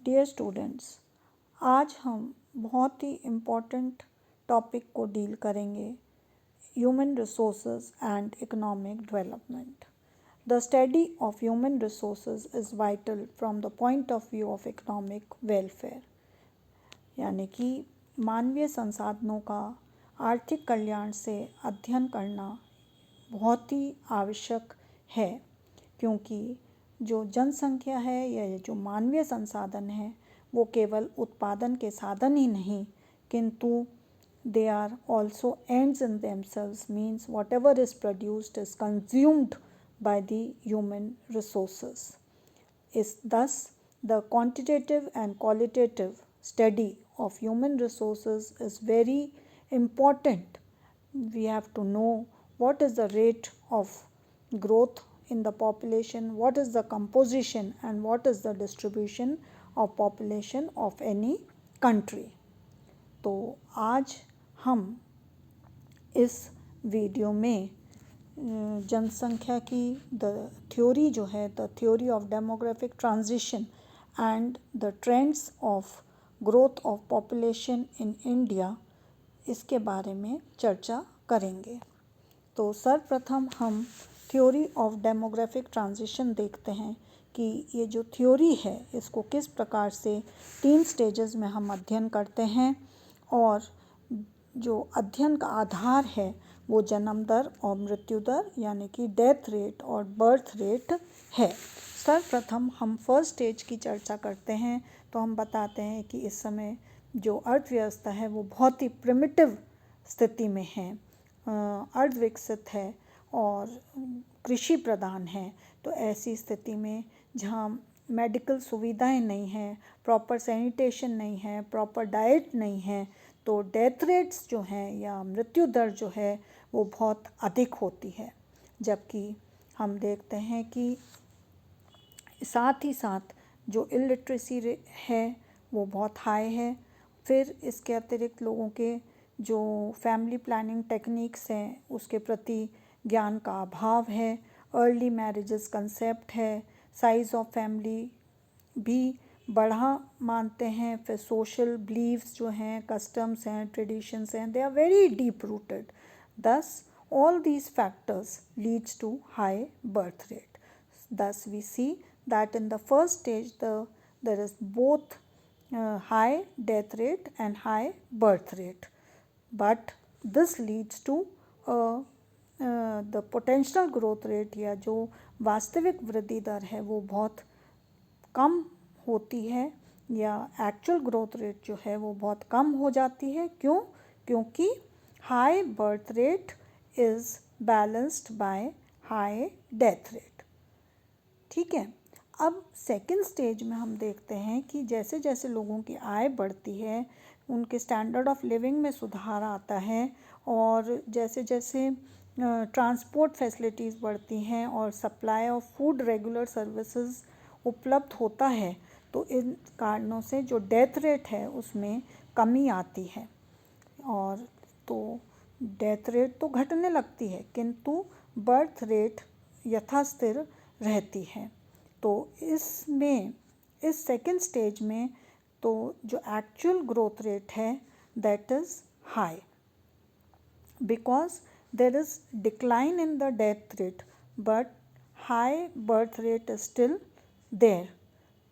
Dear students, आज हम बहुत ही इम्पोर्टेंट टॉपिक को डील करेंगे, human resources and economic development. The study of human resources is vital from the point of view of economic welfare, यानी कि मानवीय संसाधनों का आर्थिक कल्याण से अध्ययन करना बहुत ही आवश्यक है, क्योंकि जो जनसंख्या है या जो मानवीय संसाधन है वो केवल उत्पादन के साधन ही नहीं, किंतु they are also ends in themselves, means whatever is produced is consumed by the human resources. Is thus the quantitative and qualitative study of human resources is very important. We have to know what is the rate of growth in the population, what is the composition and what is the distribution of population of any country. तो आज हम इस video में जनसंख्या की the theory जो है, the theory of demographic transition and the trends of growth of population in India, इसके बारे में चर्चा करेंगे। तो सर्वप्रथम हम थ्योरी ऑफ डेमोग्राफिक ट्रांजिशन देखते हैं कि ये जो थ्योरी है इसको किस प्रकार से 3 स्टेजेस में हम अध्ययन करते हैं, और जो अध्ययन का आधार है वो जन्म दर और मृत्यु दर यानी कि डेथ रेट और बर्थ रेट है। सर्वप्रथम हम फर्स्ट स्टेज की चर्चा करते हैं, तो हम बताते हैं कि इस समय जो अर्थव्यवस्था है वो बहुत ही प्रिमिटिव स्थिति में है, अर्धविकसित है और कृषि प्रधान है। तो ऐसी स्थिति में जहाँ मेडिकल सुविधाएं नहीं हैं, प्रॉपर सैनिटेशन नहीं है, प्रॉपर डाइट नहीं है, तो डेथ रेट्स जो हैं या मृत्यु दर जो है वो बहुत अधिक होती है। जबकि हम देखते हैं कि साथ ही साथ जो इलिटरेसी है वो बहुत हाई है। फिर इसके अतिरिक्त लोगों के जो फैमिली प्लानिंग टेक्निक्स हैं उसके प्रति ज्ञान का अभाव है, अर्ली मैरिजेस कंसेप्ट है, साइज़ ऑफ फैमिली भी बढ़ा मानते हैं। फिर सोशल बिलीव्स जो हैं, कस्टम्स हैं, ट्रेडिशंस हैं, they are very deep rooted. Thus all these factors leads to high birth rate. Thus we see that in the first stage there is both high death rate and high birth rate, but this leads to the potential growth rate या जो वास्तविक वृद्धि दर है वो बहुत कम होती है, या एक्चुअल ग्रोथ रेट जो है वो बहुत कम हो जाती है। क्यों? क्योंकि high birth rate is balanced by high death rate. ठीक है, अब सेकेंड स्टेज में हम देखते हैं कि जैसे जैसे लोगों की आय बढ़ती है, उनके स्टैंडर्ड ऑफ लिविंग में सुधार आता है, और जैसे जैसे ट्रांसपोर्ट फैसिलिटीज़ बढ़ती हैं और supply of food regular services उपलब्ध होता है, तो इन कारणों से जो डेथ रेट है उसमें कमी आती है। और तो डेथ रेट तो घटने लगती है, किंतु बर्थ रेट यथास्थिर रहती है। तो इसमें इस सेकेंड स्टेज में तो जो एक्चुअल ग्रोथ रेट है that is high, because there is decline in the death rate but high birth rate is still there.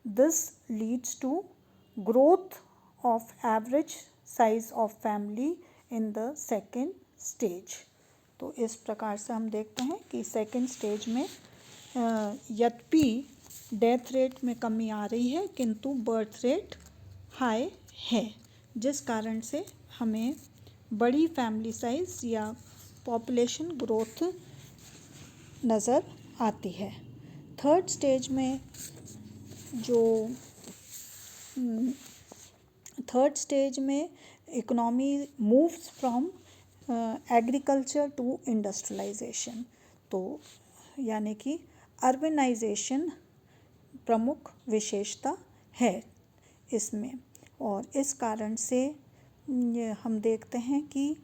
This leads to growth of average size of family in the second stage. तो इस प्रकार से हम देखते हैं कि second stage में यद्यपि डेथ रेट में कमी आ रही है किंतु बर्थ रेट हाई है, जिस कारण से हमें बड़ी फैमिली साइज या पॉपुलेशन ग्रोथ नज़र आती है। थर्ड स्टेज में थर्ड स्टेज में economy moves from agriculture to industrialisation, तो यानी कि अर्बनाइजेशन प्रमुख विशेषता है इसमें, और इस कारण से हम देखते हैं कि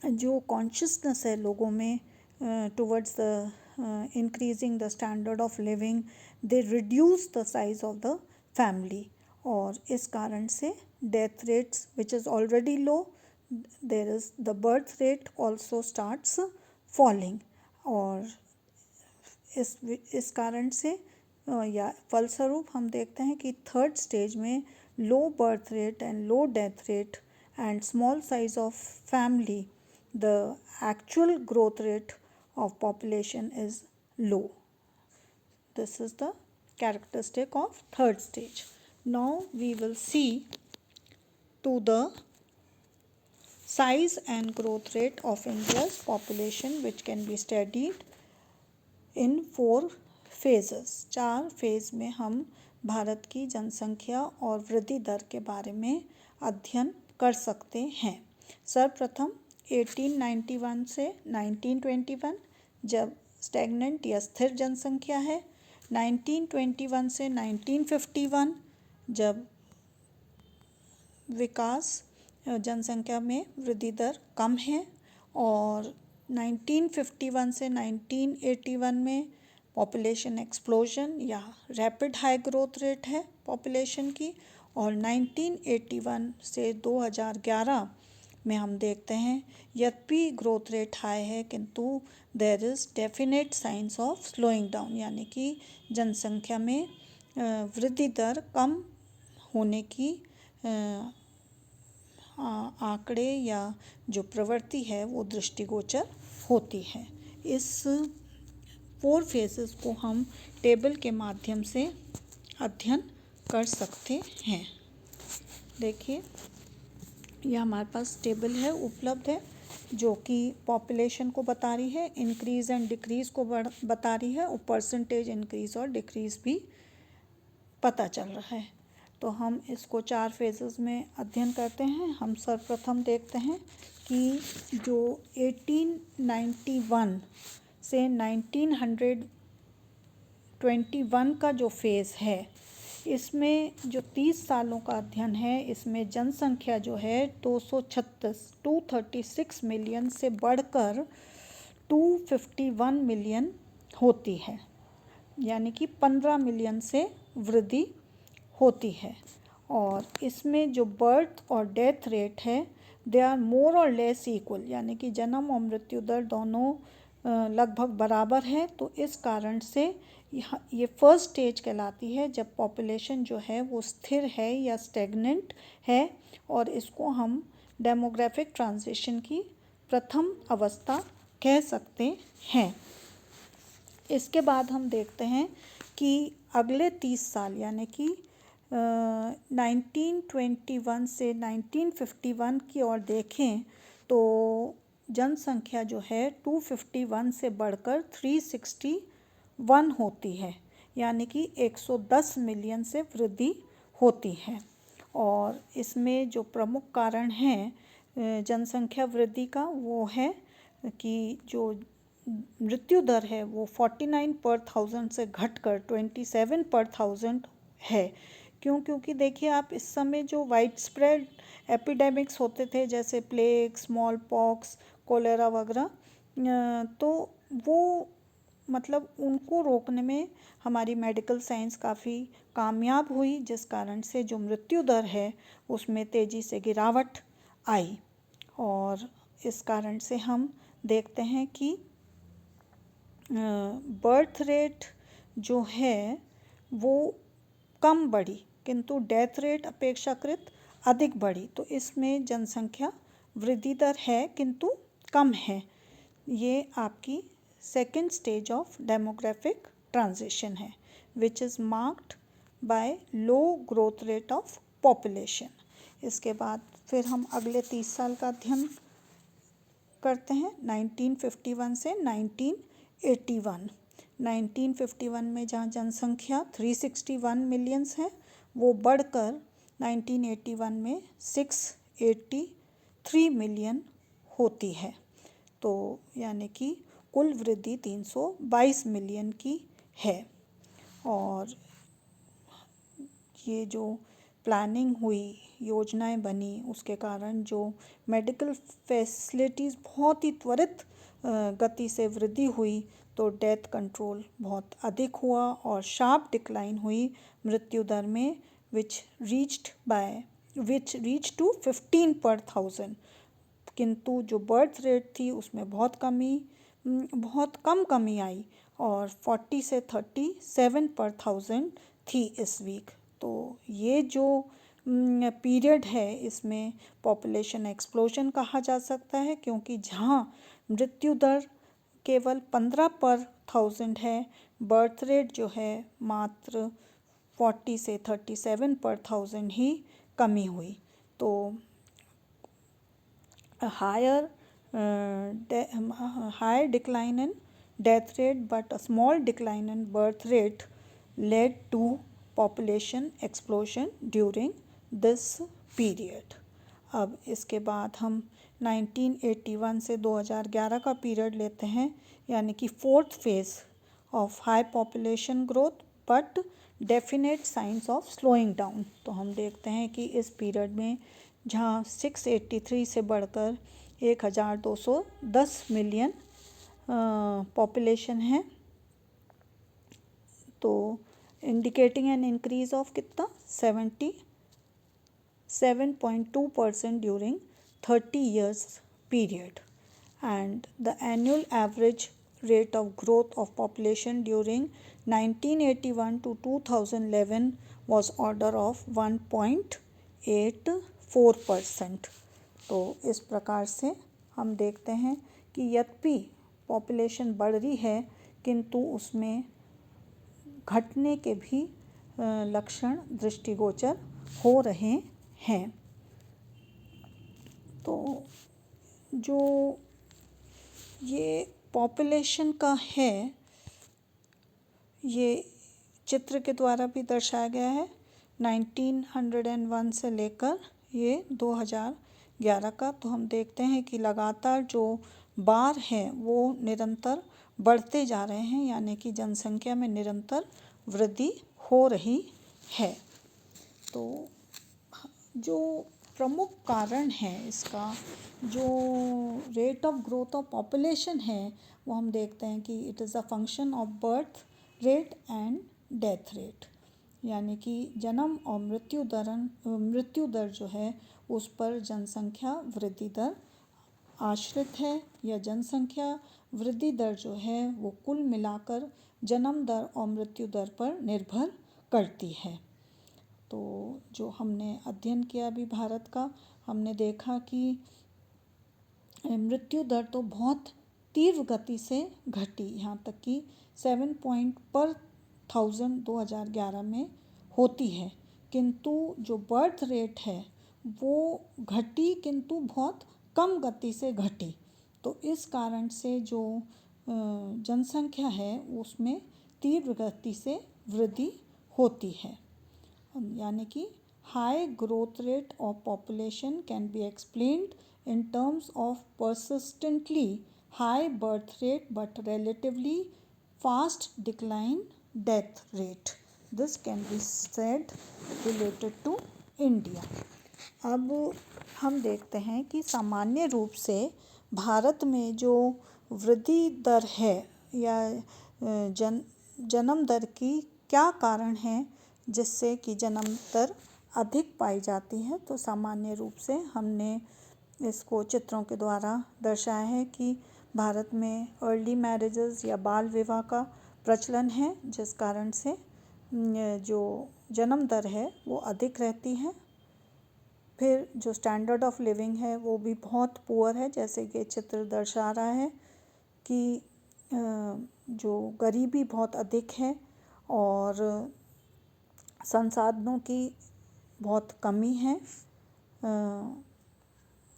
जो कॉन्शियसनेस है लोगों में towards the increasing the standard of living, they reduce the size of the family, और इस कारण से death rates which is already low, there is the birth rate also starts falling, और इस कारण से या फलस्वरूप हम देखते हैं कि थर्ड स्टेज में low birth rate and low death rate and small size of family, the actual growth rate of population is low. This is the characteristic of third stage. Now we will see to the size and growth rate of India's population, which can be studied in 4 phases. 4 phase में हम भारत की जनसंख्या और वृद्धि दर के बारे में अध्ययन कर सकते हैं। सर्वप्रथम 1891 से 1921 जब स्टैग्नेंट या स्थिर जनसंख्या है, 1921 से 1951 जब विकास जनसंख्या में वृद्धि दर कम है, और 1951 से 1981 में पॉपुलेशन एक्सप्लोजन या रैपिड हाई ग्रोथ रेट है पॉपुलेशन की, और 1981 से 2011 में हम देखते हैं यद्यपि ग्रोथ रेट हाई है किंतु there is definite signs of slowing down, यानी कि जनसंख्या में वृद्धि दर कम होने की आंकड़े या जो प्रवृत्ति है वो दृष्टिगोचर होती है। इस 4 फेजेस को हम टेबल के माध्यम से अध्ययन कर सकते हैं। देखिए, यह हमारे पास टेबल है, उपलब्ध है, जो कि पॉपुलेशन को बता रही है, इंक्रीज़ एंड डिक्रीज़ को बता रही है, और परसेंटेज इंक्रीज़ और डिक्रीज़ भी पता चल रहा है। तो हम इसको 4 फेजेस में अध्ययन करते हैं। हम सर्वप्रथम देखते हैं कि जो 1891 से 1921 का जो फेज़ है, इसमें जो 30 सालों का अध्ययन है, इसमें जनसंख्या जो है 236 मिलियन से बढ़कर 251 मिलियन होती है, यानी कि 15 मिलियन से वृद्धि होती है। और इसमें जो बर्थ और डेथ रेट है, दे आर मोर और लेस इक्वल, यानी कि जन्म और मृत्यु दर दोनों लगभग बराबर है। तो इस कारण से ये फर्स्ट स्टेज कहलाती है जब पॉपुलेशन जो है वो स्थिर है या स्टेगनेंट है, और इसको हम डेमोग्राफिक ट्रांजिशन की प्रथम अवस्था कह सकते हैं। इसके बाद हम देखते हैं कि अगले 30 साल यानी कि 1921 से 1951 की ओर देखें तो जनसंख्या जो है 251 से बढ़कर 361 होती है, यानी कि 110 मिलियन से वृद्धि होती है। और इसमें जो प्रमुख कारण हैं जनसंख्या वृद्धि का, वो है कि जो मृत्यु दर है वो 49 पर 1000 से घटकर 27 पर 1000 है। क्योंकि देखिए आप, इस समय जो वाइड स्प्रेड एपिडेमिक्स होते थे जैसे प्लेग, स्मॉल पॉक्स, कोलेरा वगैरह, तो वो मतलब उनको रोकने में हमारी मेडिकल साइंस काफ़ी कामयाब हुई, जिस कारण से जो मृत्यु दर है उसमें तेज़ी से गिरावट आई। और इस कारण से हम देखते हैं कि बर्थ रेट जो है वो कम बढ़ी किंतु डेथ रेट अपेक्षाकृत अधिक बढ़ी। तो इसमें जनसंख्या वृद्धि दर है किंतु कम है। ये आपकी second stage of demographic transition है, which is marked by low growth rate of population. इसके बाद फिर हम अगले 30 साल का अध्ययन करते हैं, 1951 से 1981। 1951 में जहाँ जनसंख्या 361 मिलियंस है, वो बढ़कर 1981 में 683 मिलियन होती है। तो यानी कि कुल वृद्धि 322 मिलियन की है। और ये जो प्लानिंग हुई, योजनाएं बनी, उसके कारण जो मेडिकल फैसिलिटीज़ बहुत ही त्वरित गति से वृद्धि हुई, तो डेथ कंट्रोल बहुत अधिक हुआ और शार्प डिक्लाइन हुई मृत्यु दर में विच रीच टू 15 पर 1000, किंतु जो बर्थ रेट थी उसमें बहुत कम कमी आई और 40 से 37 पर 1000 थी इस वीक। तो ये जो पीरियड है इसमें पॉपुलेशन एक्सप्लोजन कहा जा सकता है, क्योंकि जहाँ मृत्यु दर केवल 15 पर 1000 है, बर्थ रेट जो है मात्र 40 से 37 पर 1000 ही कमी हुई। तो higher decline in death rate but a small decline in birth rate led to population explosion during this period। अब इसके बाद हम 1981 से 2011 का पीरियड लेते हैं, यानी कि fourth phase of high population growth but definite signs of slowing down. तो हम देखते हैं कि इस पीरियड में जहाँ 683 से बढ़कर 1210 मिलियन पॉपुलेशन है, तो इंडिकेटिंग एन इंक्रीज ऑफ कितना 77.2% during 30 years period, and the annual average rate of growth of population during 1981 to 2011 was order of 1.84%। तो इस प्रकार से हम देखते हैं कि यद्यपि पॉपुलेशन बढ़ रही है किंतु उसमें घटने के भी लक्षण दृष्टिगोचर हो रहे हैं। तो जो ये पॉपुलेशन का है ये चित्र के द्वारा भी दर्शाया गया है 1901 से लेकर ये 2011 का। तो हम देखते हैं कि लगातार जो बार है वो निरंतर बढ़ते जा रहे हैं, यानी कि जनसंख्या में निरंतर वृद्धि हो रही है। तो जो प्रमुख कारण है इसका, जो rate of growth of population है वो हम देखते हैं कि it is a function of birth rate and death rate, यानी कि जन्म और मृत्यु दर जो है उस पर जनसंख्या वृद्धि दर आश्रित है, या जनसंख्या वृद्धि दर जो है वो कुल मिलाकर जन्म दर और मृत्यु दर पर निर्भर करती है। तो जो हमने अध्ययन किया अभी भारत का, हमने देखा कि मृत्यु दर तो बहुत तीव्र गति से घटी, यहाँ तक कि 7 पर 1000 2011 में होती है, किंतु जो बर्थ रेट है वो घटी किंतु बहुत कम गति से घटी। तो इस कारण से जो जनसंख्या है उसमें तीव्र गति से वृद्धि होती है, यानी कि high growth rate of population can be explained in terms of persistently high birth rate but relatively fast decline death rate. This can be said related to India. अब हम देखते हैं कि सामान्य रूप से भारत में जो वृद्धि दर है या जन्म दर की क्या कारण है जिससे कि जन्म दर अधिक पाई जाती है। तो सामान्य रूप से हमने इसको चित्रों के द्वारा दर्शाया है कि भारत में अर्ली मैरिजेस या बाल विवाह का प्रचलन है, जिस कारण से जो जन्म दर है वो अधिक रहती है। फिर जो स्टैंडर्ड ऑफ लिविंग है वो भी बहुत पुअर है, जैसे कि चित्र दर्शा रहा है कि जो गरीबी बहुत अधिक है और संसाधनों की बहुत कमी है।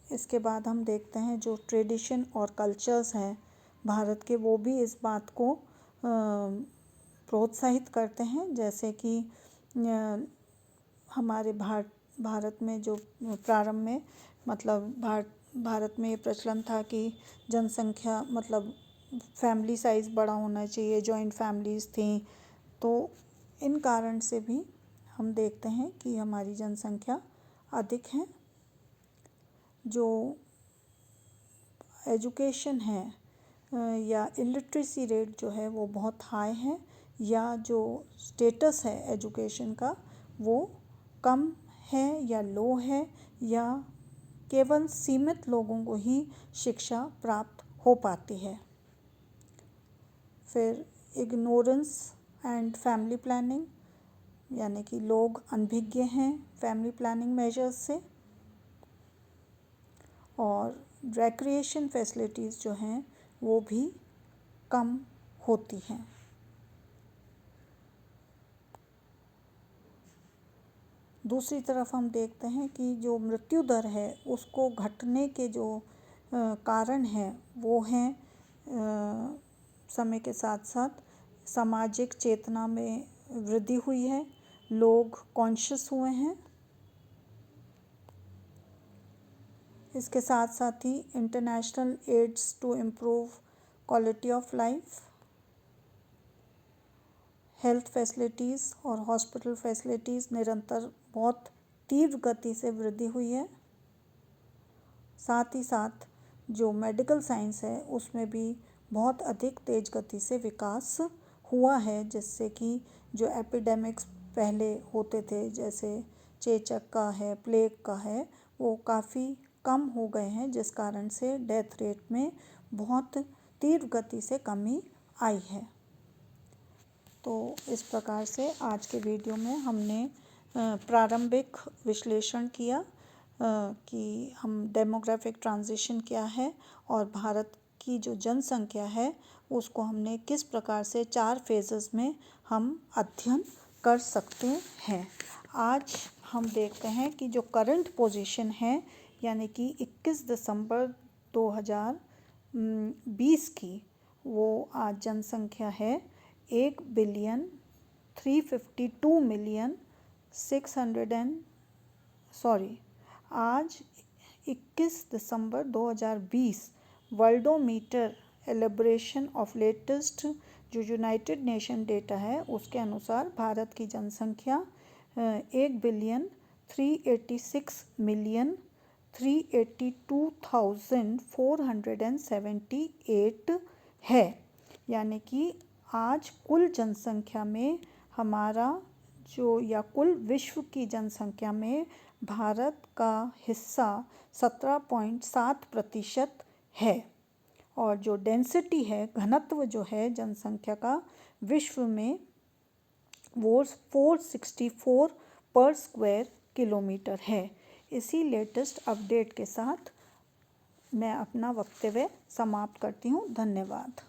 इसके बाद हम देखते हैं जो ट्रेडिशन और कल्चर्स हैं भारत के, वो भी इस बात को प्रोत्साहित करते हैं, जैसे कि हमारे भारत में जो प्रारंभ में मतलब भारत में ये प्रचलन था कि जनसंख्या मतलब फैमिली साइज़ बड़ा होना चाहिए, जॉइंट फैमिलीज़ थी। तो इन कारण से भी हम देखते हैं कि हमारी जनसंख्या अधिक है। जो एजुकेशन है या इलिटरेसी रेट जो है वो बहुत हाई है, या जो स्टेटस है एजुकेशन का वो कम है या लो है, या केवल सीमित लोगों को ही शिक्षा प्राप्त हो पाती है। फिर इग्नोरेंस एंड फैमिली प्लानिंग, यानी कि लोग अनभिज्ञ हैं फैमिली प्लानिंग मेजर्स से। और रिक्रिएशन फैसिलिटीज़ जो हैं वो भी कम होती हैं। दूसरी तरफ हम देखते हैं कि जो मृत्यु दर है उसको घटने के जो कारण हैं वो हैं समय के साथ साथ सामाजिक चेतना में वृद्धि हुई है, लोग कॉन्शियस हुए हैं। इसके साथ साथ ही international aids to improve quality of life, health facilities और हॉस्पिटल फैसिलिटीज़ निरंतर बहुत तीव्र गति से वृद्धि हुई है। साथ ही साथ जो मेडिकल साइंस है उसमें भी बहुत अधिक तेज गति से विकास हुआ है, जिससे कि जो एपिडेमिक्स पहले होते थे जैसे चेचक का है, प्लेग का है, वो काफ़ी कम हो गए हैं, जिस कारण से डेथ रेट में बहुत तीव्र गति से कमी आई है। तो इस प्रकार से आज के वीडियो में हमने प्रारंभिक विश्लेषण किया कि हम डेमोग्राफिक ट्रांजिशन क्या है और भारत की जो जनसंख्या है उसको हमने किस प्रकार से 4 फेजेस में हम अध्ययन कर सकते हैं। आज हम देखते हैं कि जो करंट पोजीशन है, यानी कि 21 दिसंबर 2020 की, वो आज जनसंख्या है आज 21 दिसंबर 2020 वर्ल्डोमीटर एलिब्रेशन ऑफ लेटेस्ट जो यूनाइटेड नेशन डेटा है उसके अनुसार भारत की जनसंख्या 1,386,382,478 है। यानी कि आज कुल जनसंख्या में हमारा जो या कुल विश्व की जनसंख्या में भारत का हिस्सा 17.7% है। और जो डेंसिटी है, घनत्व जो है जनसंख्या का विश्व में, वो 464 पर स्क्वायर किलोमीटर है। इसी लेटेस्ट अपडेट के साथ मैं अपना वक्तव्य समाप्त करती हूँ। धन्यवाद।